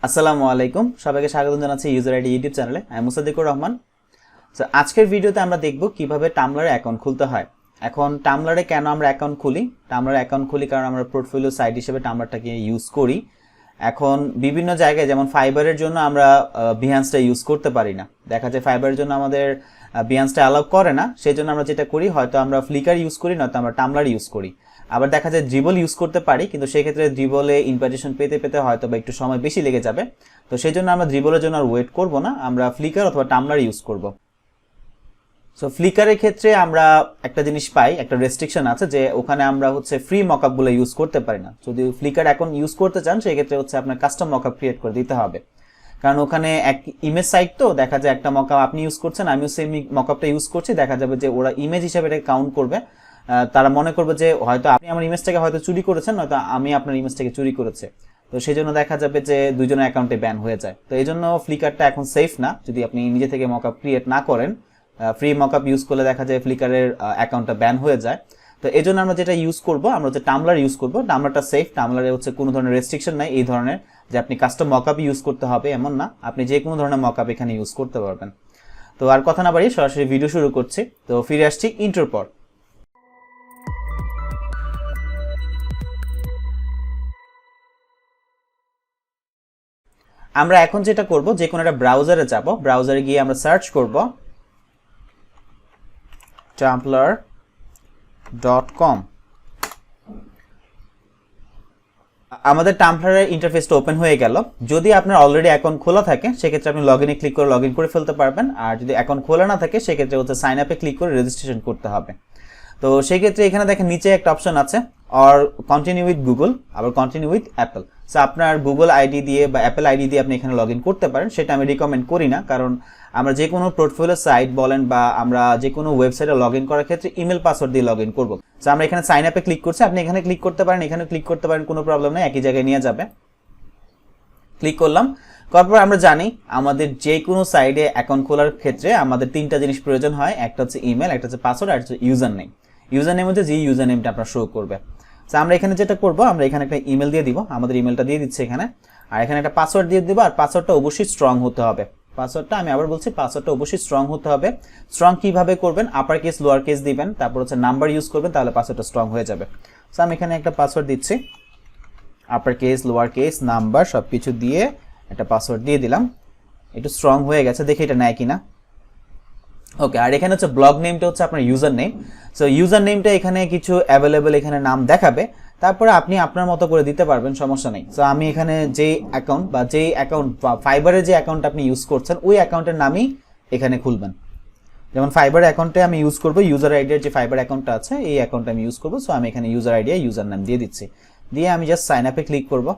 আসসালামু আলাইকুম, সবাইকে স্বাগত জানাচ্ছি ইউজার আইডি ইউটিউব চ্যানেলে। আমি মুসাদ্দিকুর রহমান। তো আজকের ভিডিওতে আমরা দেখব কিভাবে টামলারে অ্যাকাউন্ট খুলতে হয়। এখন টামলারে কেন আমরা অ্যাকাউন্ট খুলি? টামলারে অ্যাকাউন্ট খুলি কারণ আমরা পোর্টফোলিও সাইট হিসেবে টামলারটাকে ইউজ করি। এখন বিভিন্ন জায়গায় যেমন ফাইবারের জন্য আমরা বিহান্সটা ইউজ করতে পারি না, দেখা যায় ফাইবারের জন্য আমাদের বিহান্সটা অ্যালাউ করে না। সেই জন্য আমরা যেটা করি, হয়তো আমরা ফ্লিকার ইউজ করি, নয়তো আমরা টামলার ইউজ করি। আবার দেখা যায় ড্রিবল ইউজ করতে পারি, কিন্তু সেই ক্ষেত্রে ড্রিবলে ইনভাইটেশন পেতে পেতে হয়তো বা একটু সময় বেশি লেগে যাবে। তো সেই জন্য আমরা ড্রিবলের জন্য আর ওয়েট করব না, আমরা ফ্লিকার অথবা টামলার ইউজ করব। সো ফ্লিকারের ক্ষেত্রে আমরা একটা জিনিস পাই, একটা রেস্ট্রিকশন আছে যে ওখানে আমরা ফ্রি মকআপগুলো ইউজ করতে পারি না। যদি ফ্লিকার এখন ইউজ করতে চান সেই ক্ষেত্রে আপনার কাস্টম মকআপ ক্রিয়েট করে দিতে হবে, কারণ ওখানে এক ইমেজ সাইট, তো দেখা যায় একটা মকআপ আপনি ইউজ করছেন, আমিও সেম মকআপটা ইউজ করছি, দেখা যাবে যে ওরা ইমেজ হিসেবে এটা কাউন্ট করবে। তারা মনে করবে যে হয়তো আপনি আমার ইমেজটাকে হয়তো চুরি করেছেন, নয়তো আমি আপনার ইমেজটাকে চুরি করেছে। তো সেই জন্য দেখা যাবে যে দুইজনের অ্যাকাউন্টে ব্যান হয়ে যায়। তো এই জন্য ফ্লিকারটা এখন সেফ না, যদি আপনি নিজে থেকে মকআপ ক্রিয়েট না করেন। ফ্রি মকআপ ইউজ করলে দেখা যায় ফ্লিকারের অ্যাকাউন্টটা ব্যান হয়ে যায়। তো এই জন্য আমরা যেটা ইউজ করব, আমরা টামলার ইউজ করব। টামলারটা সেফ, টামলারে কোনো ধরনের রেস্ট্রিকশন নাই এই ধরনের যে আপনি কাস্টম মকআপ ইউজ করতে হবে এমন না, আপনি যে কোনো ধরনের মকআপ এখানে ইউজ করতে পারবেন। তো আর কথা না বাড়িয়ে সরাসরি ভিডিও শুরু করছি। তো ফিরে আসছি ইন্ট্রোর পর। আমরা এখন যেটা করব, যে কোনো একটা ব্রাউজারে যাব, ব্রাউজারে গিয়ে আমরা সার্চ করব tumblr.com। আমাদের টাম্বলারের ইন্টারফেসটা ওপেন হয়ে গেল। যদি আপনার অলরেডি অ্যাকাউন্ট খোলা থাকে সেক্ষেত্রে আপনি লগইনে ক্লিক করে লগইন করে ফেলতে পারবেন, আর যদি অ্যাকাউন্ট খোলা না থাকে সেক্ষেত্রে সাইন আপে ক্লিক করে রেজিস্ট্রেশন করতে হবে। তো সেই ক্ষেত্রে এখানে দেখেন নিচে একটা অপশন আছে, অর কন্টিনিউ উইথ গুগল, আবার কন্টিনিউ উইথ অ্যাপল। সো আপনার গুগল আইডি দিয়ে বা অ্যাপল আইডি দিয়ে আপনি এখানে লগ ইন করতে পারেন। সেটা আমি রিকমেন্ড করি না, কারণ আমরা যে কোনো পোর্টফোলিও সাইট বলেন বা আমরা যে কোনো ওয়েবসাইটে লগ ইন করার ক্ষেত্রে ইমেল পাসওয়ার্ড দিয়ে লগ ইন করবো। সো আমরা এখানে সাইন আপে ক্লিক করছি, আপনি এখানে ক্লিক করতে পারেন, এখানে ক্লিক করতে পারেন, কোনো প্রবলেম নেই, একই জায়গায় নিয়ে যাবে। ক্লিক করলাম, করার পর আমরা জানি আমাদের যে কোনো সাইটে অ্যাকাউন্ট খোলার ক্ষেত্রে আমাদের তিনটা জিনিস প্রয়োজন হয়, একটা হচ্ছে ইমেল, একটা হচ্ছে পাসওয়ার্ড, আর হচ্ছে ইউজার নেম। ইউজার নেম হচ্ছে যে ইউজার নেমটা আপনার শো করবে। তো আমরা এখানে যেটা করবো, আমরা এখানে একটা ইমেল দিয়ে দিব, আমাদের ইমেলটা দিয়ে দিচ্ছে এখানে, আর এখানে একটা পাসওয়ার্ড দিয়ে দিব, আর পাসওয়ার্ডটা অবশ্যই স্ট্রং হতে হবে। পাসওয়ার্ডটা আমি আবার বলছি, পাসওয়ার্ডটা অবশ্যই স্ট্রং হতে হবে। স্ট্রং কিভাবে করবেন, আপার কেস লোয়ার কেস দিবেন, তারপর নাম্বার ইউজ করবেন, তাহলে পাসওয়ার্ডটা স্ট্রং হয়ে যাবে। সো আমি এখানে একটা পাসওয়ার্ড দিচ্ছি, upper case lower case number সব কিছু দিয়ে একটা পাসওয়ার্ড দিয়ে দিলাম। একটু স্ট্রং হয়ে গেছে, দেখি এটা নেয় কিনা। ওকে, আর এখানে ব্লগ নেমটা আপনার ইউজার নেম। সো ইউজার নেমটা এখানে কিছু অ্যাভেলেবেল এখানে নাম দেখাবে, তারপরে আপনি আপনার মতো করে দিতে পারবেন, সমস্যা নেই। সো আমি এখানে যে অ্যাকাউন্ট বা যেই অ্যাকাউন্ট ফাইবারের যে অ্যাকাউন্ট আপনি ইউজ করছেন ওই অ্যাকাউন্টের নামই এখানে খুলবেন। যেমন ফাইবার অ্যাকাউন্টে আমি ইউজ করবো ইউজার আইডিয়ার যে ফাইবার অ্যাকাউন্টটা আছে, এই অ্যাকাউন্টটা আমি ইউজ করবো। সো আমি এখানে ইউজার আইডিয়া ইউজার নাম দিয়ে দিচ্ছি, দিয়ে আমি জাস্ট সাইন আপে ক্লিক করবো।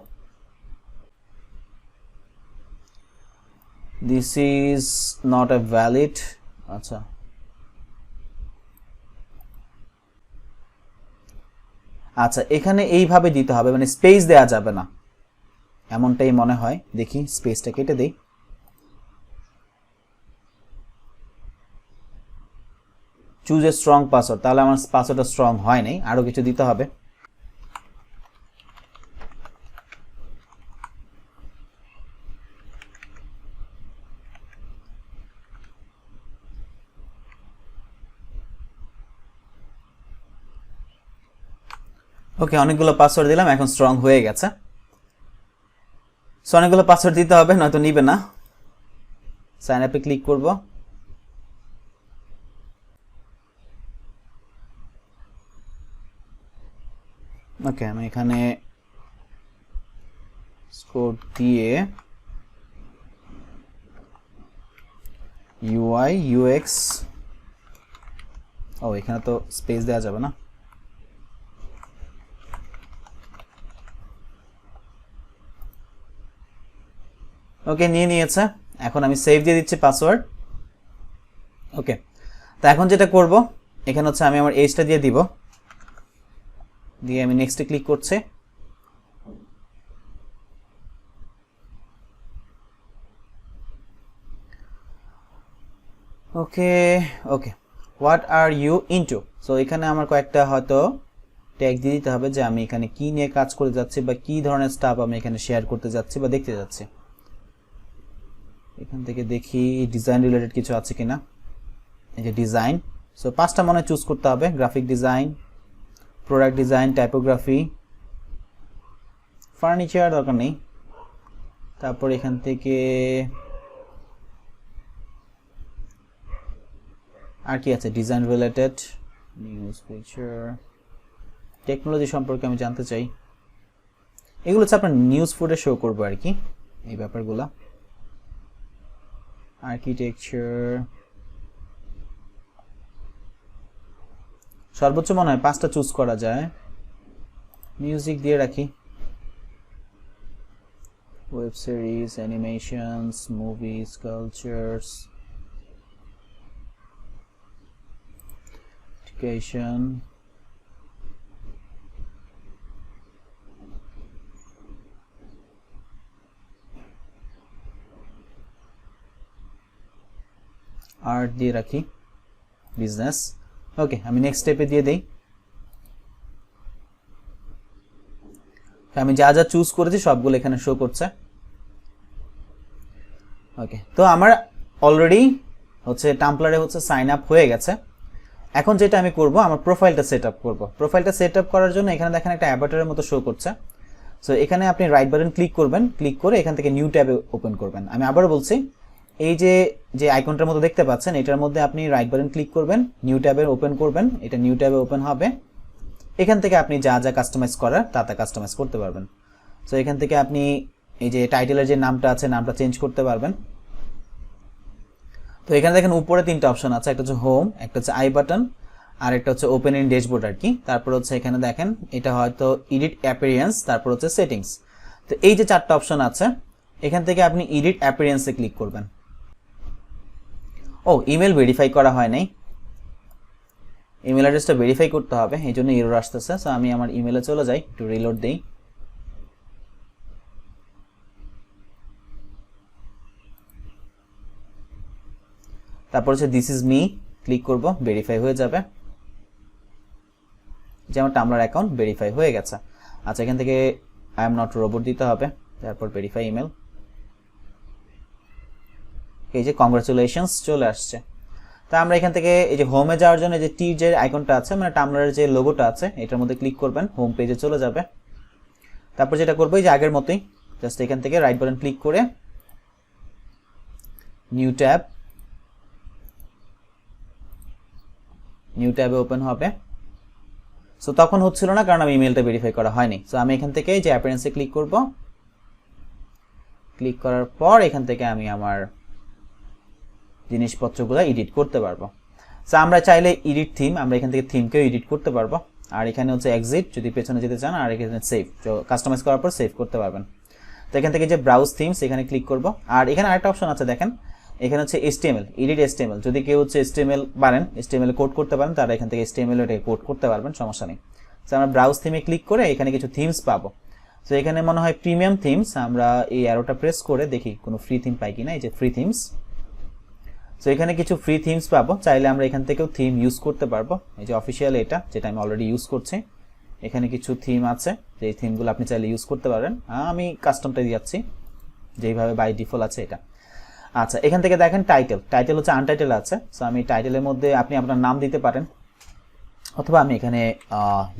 This is not a valid. আচ্ছা, আচ্ছা, এখানে এইভাবে দিতে হবে, মানে স্পেস দেওয়া যাবে না, এমনটাই মনে হয়। দেখি স্পেসটা কেটে দেই। চুজ এ স্ট্রং পাসওয়ার্ড, তাহলে আমার পাসওয়ার্ডটা স্ট্রং হয় নাই, আরো কিছু দিতে হবে। ওকে, অনেকগুলো পাসওয়ার্ড দিলাম, এখন স্ট্রং হয়ে গেছে। সো অনেকগুলো পাসওয়ার্ড দিতে হবে, নয়তো নিবে না। সাইন আপে ক্লিক করব। ওকে, আমি এখানে স্কোর দিয়ে ইউআই ইউএক্স, ও এখানে তো স্পেস দেওয়া যাবে না। ওকে, নিয়ে নিয়েছে, এখন আমি সেভ দিয়ে দিচ্ছি পাসওয়ার্ড। ওকে, তো এখন যেটা করব, এখানে আমি আমার এজটা দিয়ে দিব, দিয়ে আমি নেক্সটে ক্লিক করছি। Okay okay, what are you into. So এখানে আমার কয়েকটা হয়তো ট্যাগ দিয়ে দিতে হবে যে আমি এখানে কি নিয়ে কাজ করে যাচ্ছি বা কি ধরনের স্টাফ আমি এখানে শেয়ার করতে যাচ্ছি বা দেখতে যাচ্ছি। এখান থেকে দেখি ডিজাইন রিলেটেড কিছু আছে কিনা। এই যে ডিজাইন, সো 5টা মনে চুজ করতে হবে, graphic design, product design, typography, furniture দরকার নেই। তারপর এখান থেকে আর কি আছে, design related, news picture, technology সম্পর্কে আমি জানতে চাই। এগুলো হচ্ছে আপনার নিউজ ফুডে শো করবো আর কি, এই ব্যাপারগুলো। আর্কিটেকচার, সর্বোচ্চ মনে হয় 5টা চুজ করা যায়। মিউজিক দিয়ে রাখি, web series, animations, movies, cultures, education, art দিয়ে রাখি, বিজনেস। ওকে, আমি নেক্সট স্টেপে দিয়ে দেই। আমি যা যা চুজ করেছি সবগুলো এখানে শো করছে। ওকে, তো আমার অলরেডি হচ্ছে টাম্পলারে হচ্ছে সাইন আপ হয়ে গেছে। এখন যেটা আমি করব, আমার প্রোফাইলটা সেট আপ করবো। প্রোফাইলটা সেট আপ করার জন্য এখানে দেখেন একটা অ্যাভাটারের মতো শো করছে। সো এখানে আপনি রাইট বাটন ক্লিক করবেন, ক্লিক করে এখান থেকে নিউ ট্যাবে ওপেন করবেন। আমি আবারও বলছি, এই যে আইকনটার মতো দেখতে পাচ্ছেন, এটার মধ্যে আপনি রাইট বাটন ক্লিক করবেন, নিউ ট্যাবে ওপেন করবেন, এটা নিউ ট্যাবে ওপেন হবে। এখান থেকে আপনি যা যা কাস্টমাইজ করার তা কাস্টমাইজ করতে পারবেন। সো এখান থেকে আপনি এই যে টাইটেলের যে নামটা আছে, নামটা চেঞ্জ করতে পারবেন। তো এখানে দেখেন উপরে 3টা অপশন আছে, একটা হচ্ছে হোম, একটা হচ্ছে আই বাটন, আর একটা হচ্ছে ওপেন ইন ড্যাশবোর্ড আর কি। তারপর হচ্ছে এখানে দেখেন এটা হয়তো এডিট অ্যাপিয়ারেন্স, তারপর হচ্ছে সেটিংস। তো এই যে 4টা অপশন আছে, এখান থেকে আপনি এডিট অ্যাপিয়ারেন্সে ক্লিক করবেন। ও, ইমেল ভেরিফাই করা হয় নাই, ইমেল অ্যাড্রেসটা ভেরিফাই করতে হবে, এই জন্য এরর আসতেছে। সো আমি আমার ইমেলে চলে যাই, একটু রিলোড দেই। তারপর হচ্ছে দিস ইজ মি, ক্লিক করব, ভেরিফাই হয়ে যাবে, যে আমার টাম্বলার অ্যাকাউন্ট ভেরিফাই হয়ে গেছে। আচ্ছা, এখান থেকে আই এম নট রোবট দিতে হবে, তারপর ভেরিফাই ইমেল। এই যে কংগ্রাচুলেশনস চলে আসছে। তা আমরা এখান থেকে এই যে হোমে যাওয়ার জন্য যে টির যে আইকনটা আছে, মানে টাম্বলারের যে লোগোটা আছে, এটার মধ্যে ক্লিক করবেন, হোম পেজে চলে যাবে। তারপর যেটা করবো, এই যে আগের মতোই জাস্ট এখান থেকে রাইট বাটন ক্লিক করে নিউ ট্যাব, নিউ ট্যাবে ওপেন হবে। সো তখন হচ্ছিল না, কারণ আমি ইমেলটা ভেরিফাই করা হয়নি। সো আমি এখান থেকে যে অ্যাপিয়ারেন্সে ক্লিক করব, ক্লিক করার পর এখান থেকে আমি আমার জিনিসপত্রগুলো এডিট করতে পারবো। সো আমরা চাইলে এডিট থিম, আমরা এখান থেকে থিমকেও এডিট করতে পারবো। আর এখানে হচ্ছে এক্সিট যদি পেছনে যেতে চান, আর এখানে সেভ, কাস্টমাইজ করার পর সেভ করতে পারবেন। তো এখান থেকে যে ব্রাউজ থিমস, এখানে ক্লিক করব। আর এখানে আরেকটা অপশন আছে দেখেন, এখানে হচ্ছে HTML, এডিট HTML। যদি কেউ হচ্ছে HTML পারেন, HTML কোড করতে পারেন, তারা এখান থেকে HTML এটাকে কোড করতে পারবেন, সমস্যা নেই। সো আমরা ব্রাউজ থিমে ক্লিক করে এখানে কিছু থিমস পাবো। সো এখানে মনে হয় প্রিমিয়াম থিমস, আমরা এই অ্যারোটা প্রেস করে দেখি কোনো ফ্রি থিম পাই কিনা। এই যে ফ্রি থিমস, সো এখানে কিছু ফ্রি থিমস পাবো, চাইলে আমরা এখান থেকেও থিম ইউজ করতে পারবো। এই যে অফিসিয়াল এটা, যেটা আমি অলরেডি ইউজ করছি, এখানে কিছু থিম আছে, যে এই থিমগুলো আপনি চাইলে ইউজ করতে পারেন। আমি কাস্টমটা দিচ্ছি যেইভাবে বাই ডিফল্ট আছে এটা। আচ্ছা, এখান থেকে দেখেন টাইটেল হচ্ছে আনটাইটেল আছে। সো আমি টাইটেলের মধ্যে আপনি আপনার নাম দিতে পারেন, অথবা আমি এখানে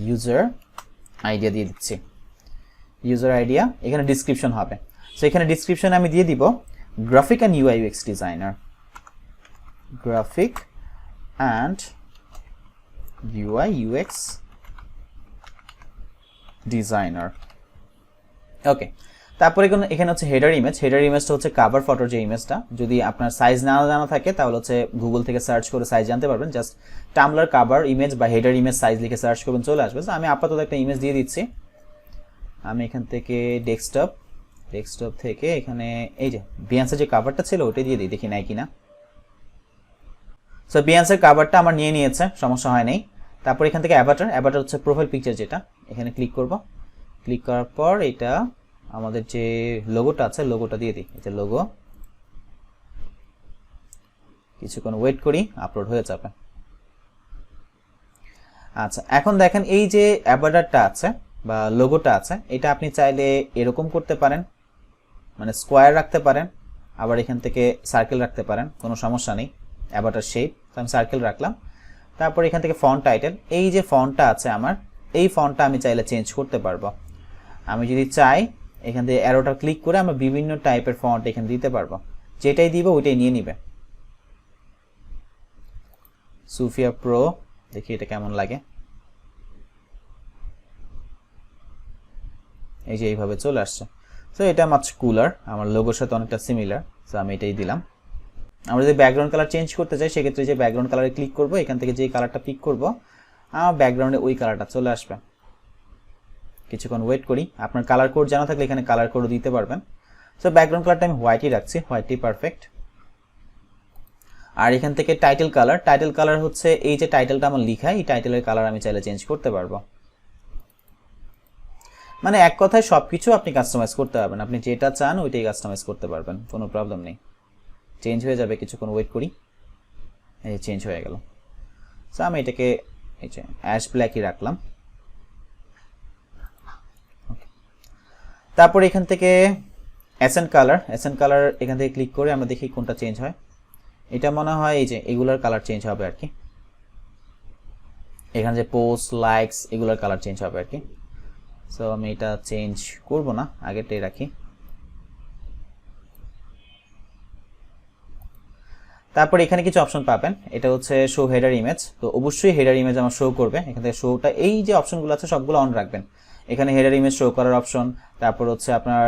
ইউজার আইডিয়া দিয়ে দিচ্ছি, ইউজার আইডিয়া। এখানে ডিসক্রিপশন হবে। সো এখানে ডিসক্রিপশনে আমি দিয়ে দিব graphic and UI UX designer, graphic and UI UX designer. Okay, তারপরে এখানে হচ্ছে হেডার ইমেজ। হেডার ইমেজটা হচ্ছে কাভার ফটোর যে ইমেজটা। যদি আপনার সাইজ না জানা থাকে, তাহলে হচ্ছে গুগল থেকে সার্চ করে সাইজ জানতে পারবেন। জাস্ট টাম্বলার কাভার ইমেজ বা হেডার ইমেজ সাইজ লিখে সার্চ করবেন, চলে আসবে। আমি আপাতত একটা ইমেজ দিয়ে দিচ্ছি। আমি এখান থেকে ডেস্কটপ থেকে এখানে এই যে Behance যে কাভারটা ছিল ওটাই দিয়ে দিই, দেখি নাই কিনা। সো Behance কাভারটা আমার নিয়ে নিয়েছে, সমস্যা হয় নাই। তারপর এখান থেকে অ্যাভাটার হচ্ছে প্রোফাইল পিকচার, যেটা এখানে ক্লিক করব। ক্লিক করার পর এটা আমাদের যে লোগোটা আছে, লোগোটা দিয়ে দিই। এই যে লোগো, কিছুক্ষণ ওয়েট করি, আপলোড হয়ে যাবে। আচ্ছা, এখন দেখেন এই যে অ্যাভাটারটা আছে বা লোগোটা আছে, এটা আপনি চাইলে এরকম করতে পারেন, মানে স্কোয়ার রাখতে পারেন, আবার এখান থেকে সার্কেল রাখতে পারেন, কোনো সমস্যা নেই। অ্যাভাটার শেপ, তো আমি সার্কেল রাখলাম। তারপর এখান থেকে ফন্ট টাইটেল, এই যে ফন্টটা আছে আমার, এই ফন্টটা আমি চাইলে চেঞ্জ করতে পারবো। আমি যদি চাই এখান থেকে অ্যারোটা ক্লিক করে আমরা বিভিন্ন টাইপের ফন্ট এখানে দিতে পারবো, যেটাই দিব ওইটাই নিয়ে নিবে। সুফিয়া প্রো, দেখি এটা কেমন লাগে। এই যে এইভাবে চলে আসছে। সো এটা মাচ কুলার, আমার লোগোর সাথে অনেকটা সিমিলার, সো আমি এটাই দিলাম। আমরা যদি ব্যাকগ্রাউন্ড কালার চেঞ্জ করতে চাই সেক্ষেত্রে যে ব্যাকগ্রাউন্ড কালারে ক্লিক করব, এখান থেকে যে কালারটা পিক করব আমার ব্যাকগ্রাউন্ডে ওই কালারটা চলে আসবে। কিছুক্ষণ ওয়েট করি। আপনার কালার কোড জানা থাকলে এখানে কালার কোডও দিতে পারবেন। সো ব্যাকগ্রাউন্ড কালারটা আমি হোয়াইটই রাখছি, হোয়াইটই পারফেক্ট। আর এখান থেকে টাইটেল কালার, টাইটেল কালার হচ্ছে এই যে টাইটেলটা আমার লেখা, এই টাইটেলের কালার আমি চাইলে চেঞ্জ করতে পারবো। মানে এক কথায় সবকিছু আপনি কাস্টমাইজ করতে পারবেন, আপনি যেটা চান ওইটাই কাস্টমাইজ করতে পারবেন, কোনো প্রবলেম নেই। চেঞ্জ হয়ে যাবে, কিছুক্ষণ ওয়েট করি। এই চেঞ্জ হয়ে গেল। সো আমি এটাকে এই যে অ্যাশ ব্ল্যাকই রাখলাম। তারপর এখান থেকে অ্যাসেন্ট কালার এখান থেকে ক্লিক করে আমরা দেখি কোনটা চেঞ্জ হয়। এটা মনে হয় এই যে এগুলার কালার চেঞ্জ হবে আর কি, এখানে যে পোস্ট লাইকস এগুলার কালার চেঞ্জ হবে আর কি। সো আমি এটা চেঞ্জ করব না, আগেরটাই রাখি। তারপর এখানে কিছু অপশন পাবেন, এটা হচ্ছে শো হেডার ইমেজ। তো অবশ্যই হেডার ইমেজ আমার শো করবে, এখান থেকে শোটা এই যে অপশনগুলো আছে সবগুলো অন রাখবেন। এখানে হেডার ইমেজ শো করার অপশন, তারপর হচ্ছে আপনার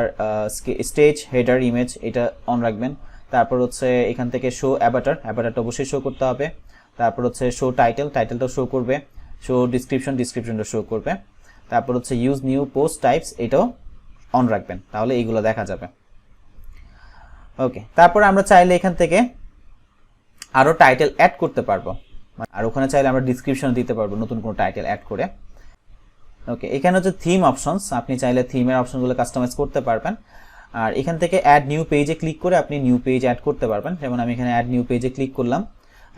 স্টেজ হেডার ইমেজ এটা অন রাখবেন। তারপর হচ্ছে এখান থেকে শো অ্যাভাটারটা অবশ্যই শো করতে হবে। তারপর হচ্ছে শো টাইটেলটাও শো করবে। শো ডিসক্রিপশনটা শো করবে। তারপর হচ্ছে ইউজ নিউ পোস্ট টাইপস, এটাও অন রাখবেন, তাহলে এইগুলো দেখা যাবে। ওকে, তারপর আমরা চাইলে এখান থেকে আরও টাইটেল অ্যাড করতে পারবো, আর ওখানে চাইলে আমরা ডিসক্রিপশন দিতে পারবো নতুন কোনো টাইটেল অ্যাড করে। ওকে, এখানে হচ্ছে থিম অপশনস, আপনি চাইলে থিমের অপশনগুলো কাস্টমাইজ করতে পারবেন। আর এখান থেকে অ্যাড নিউ পেজে ক্লিক করে আপনি নিউ পেজ অ্যাড করতে পারবেন। যেমন আমি এখানে অ্যাড নিউ পেজে ক্লিক করলাম,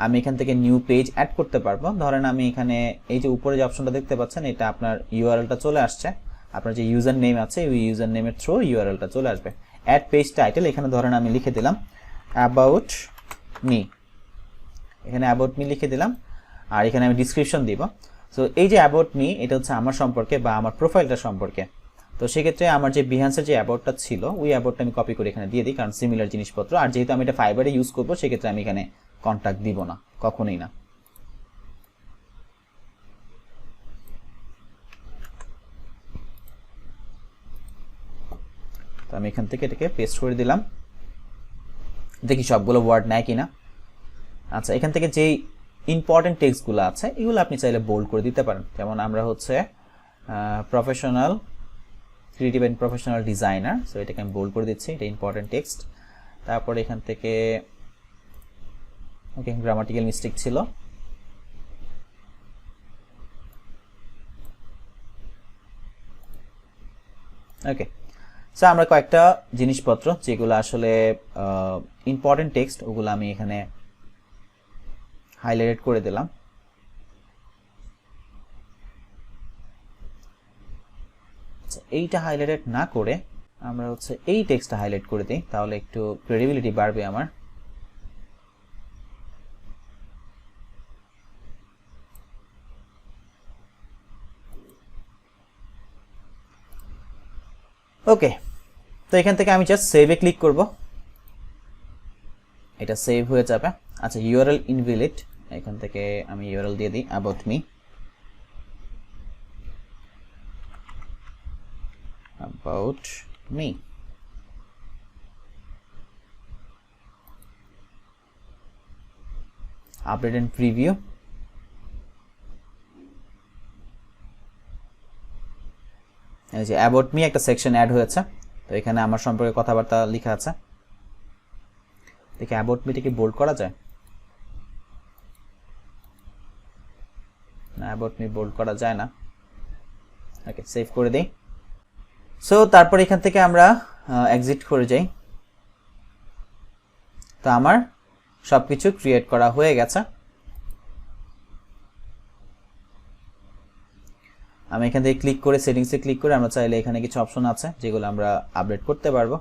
আমি এখান থেকে নিউ পেজ অ্যাড করতে পারবো। ধরেন আমি এখানে এই যে উপরে যে অপশনটা দেখতে পাচ্ছেন, এটা আপনার ইউআরএলটা চলে আসছে, আপনার যে ইউজার নেম আছে ওই ইউজার নেমের থ্রু ইউআরএলটা চলে আসবে। অ্যাড পেজ টাইটেল, এখানে ধরেন আমি লিখে দিলাম অ্যাবাউট মি, এখানে অ্যাবাউট মি লিখে দিলাম। আর এখানে আমি ডিসক্রিপশন দিব। সো এই যে অ্যাবাউট মি, এটা হচ্ছে আমার সম্পর্কে বা আমার প্রোফাইলটা সম্পর্কে। তো সেক্ষেত্রে আমার যে বিহান্সের যে অ্যাবাউটটা ছিল ওই অ্যাবাউটটা আমি কপি করে এখানে দিয়ে দিই, কারণ সিমিলার জিনিসপত্র। আর যেহেতু আমি এটা ফাইবারে ইউজ করবো সেক্ষেত্রে আমি এখানে কন্ট্যাক্ট দিব না, কখনোই না। তো আমি এখান থেকে এটাকে পেস্ট করে দিলাম, দেখি সবগুলো ওয়ার্ড নেয় কিনা। আচ্ছা, এখান থেকে যেই ইম্পর্টেন্ট টেক্সটগুলো আছে এগুলো আপনি চাইলে বোল্ড করে দিতে পারেন। যেমন আমরা হচ্ছে professional creative and professional designer, so এটাকে আমি বোল্ড করে দিচ্ছি, এটা ইম্পর্টেন্ট টেক্সট। তারপর এখান থেকে ওকে, গ্রামাটিক্যাল মিস্টেক ছিল। ওকে, সো আমরা কয়েকটা জিনিসপত্র যেগুলো আসলে ইম্পর্টেন্ট টেক্সট ওগুলো আমি এখানে হাইলাইট করে দিলাম। এইটা হাইলাইট না করে আমরা হচ্ছে এই টেক্সটটা হাইলাইট করে দিই, তাহলে একটু ক্রেডিবিলিটি বাড়বে আমার। ওকে, তো এখান থেকে আমি জাস্ট সেভে ক্লিক করব, এটা সেভ হয়ে যাবে। আচ্ছা, ইউআরএল ইনভ্যালিড, এখান থেকে আমি ইউআরএল দিয়ে দিই about me, about me। Update and preview। এই যে about me একটা সেকশন অ্যাড হয়েছে, তো এখানে আমার সম্পর্কে কথাবার্তা লেখা আছে। দেখি about me টা কি বোল্ড করা যায় না, about me বোল্ড করা যায় না। ওকে, সেভ করে দেই। সো তারপর এখান থেকে আমরা এক্সিট করে যাই। তো আমার সবকিছু ক্রিয়েট করা হয়ে গেছে। আমি এখান থেকে ক্লিক করে সেটিংসে ক্লিক করে আমরা চাইলে এখানে কিছু অপশন আছে যেগুলো আমরা আপডেট করতে পারবো।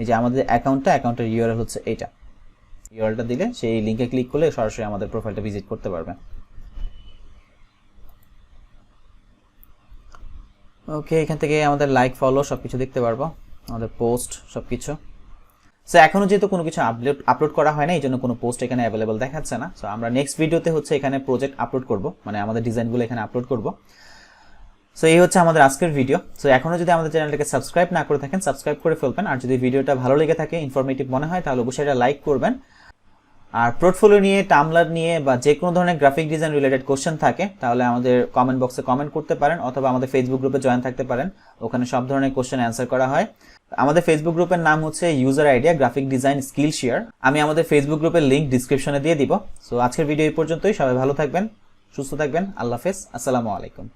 এই যে আমাদের অ্যাকাউন্টের ইউআরএল হচ্ছে এইটা। ইউআরএলটা দিলে সেই লিঙ্কে ক্লিক করলে সরাসরি আমাদের প্রোফাইলটা ভিজিট করতে পারবে। ওকে, এখান থেকে আমাদের লাইক ফলো সবকিছু দেখতে পারবো, আমাদের পোস্ট সবকিছু। সো এখনো যেহেতু কোনো কিছু আপলোড করা হয় না, এই জন্য কোনো পোস্ট এখানে অ্যাভেলেবল দেখাচ্ছে না। সো আমরা নেক্সট ভিডিওতে হচ্ছে এখানে প্রজেক্ট আপলোড করব, মানে আমাদের ডিজাইনগুলো এখানে আপলোড করব। সো এই হচ্ছে আমাদের আজকের ভিডিও। সো এখনো যদি আমাদের চ্যানেলটাকে সাবস্ক্রাইব না করে থাকেন, সাবস্ক্রাইব করে ফেলবেন। আর যদি ভিডিওটা ভালো লেগে থাকে, ইনফরমেটিভ মনে হয়, তাহলে অবশ্যই এটা লাইক করবেন। আর পোর্টফোলিও নিয়ে, টামলার নিয়ে বা যে কোনো ধরনের গ্রাফিক ডিজাইন রিলেটেড কোশ্চেন থাকে তাহলে আমাদের কমেন্ট বক্সে কমেন্ট করতে পারেন, অথবা আমাদের ফেসবুক গ্রুপে জয়েন থাকতে পারেন। ওখানে সব ধরনের কোশ্চেন অ্যান্সার করা হয়। আমাদের ফেসবুক গ্রুপের নাম হচ্ছে user idea graphic design skill share. আমি আমাদের ফেসবুক গ্রুপের লিঙ্ক ডিসক্রিপশনে দিয়ে দিব। সো আজকের ভিডিও এই পর্যন্তই। সবাই ভালো থাকবেন, সুস্থ থাকবেন। আল্লাহ হাফেজ, আসসালামু আলাইকুম।